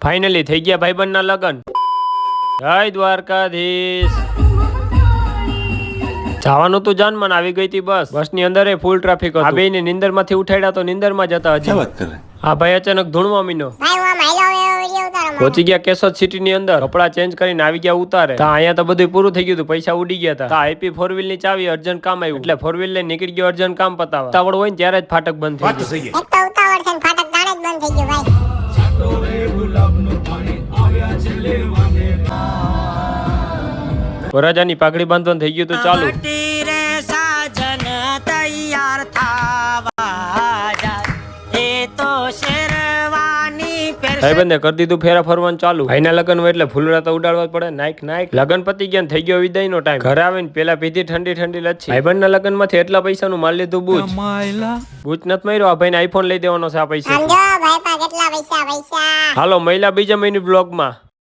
Finally થઈ ગયા ભાઈબંધના લગન। જય દ્વારકાધીશ। જવાનું તું જાનમાં આવી ગઈ હતી બસ ની અંદર ફૂલ ટ્રાફિક હતું। આ બેયને નીંદર માંથી ઉઠાડ્યા તો નીંદર માં જતા હજી। હા ભાઈ અચાનક ધૂણવા મીનો પહોંચી ગયા કેશોદ સિટી ની અંદર। કપડા ચેન્જ કરીને આવી ગયા ઉતારે। તા અહીંયા તો બધું પૂરું થઈ ગયું હતું, પૈસા ઉડી ગયા હતા। તા આઈપી 4 વ્હીલ ની ચાવી અર્જન્ટ કામ આવ્યું એટલે 4 વ્હીલ લઈને નીકળી ગયો અર્જન્ટ કામ પતાવવા। ઉતાવળ હોય ને ત્યારે જ ફાટક બંધ થઈ ગયું। એક તો ઉતાવળ છે ને ફાટક તાણે જ બંધ થઈ ગયું ભાઈ। વરરાજાની પાઘડી બાંધવાનું થઈ ગયું તો ચાલુ। ભાઈબંધે કરી દીધું ફેરા ફરવાનું ચાલુ। ભાઈના લગન હોય એટલે ફૂલડા તો ઉડાડવા જ પડે। નાઈક લગન પતી ગયા થઈ ગયો વિદાય નો ટાઈમ। ઘરે આવીને પેલા પીધી ઠંડી લચ્છી। ભાઈબંધના લગન માંથી એટલા પૈસા નું માલ લીધું બૂચ નથી માર્યો। આ ભાઈને આઈફોન લઈ દેવાનો છે આ પૈસા। હાલો મહિલા બીજા મહિની બ્લોગ માં।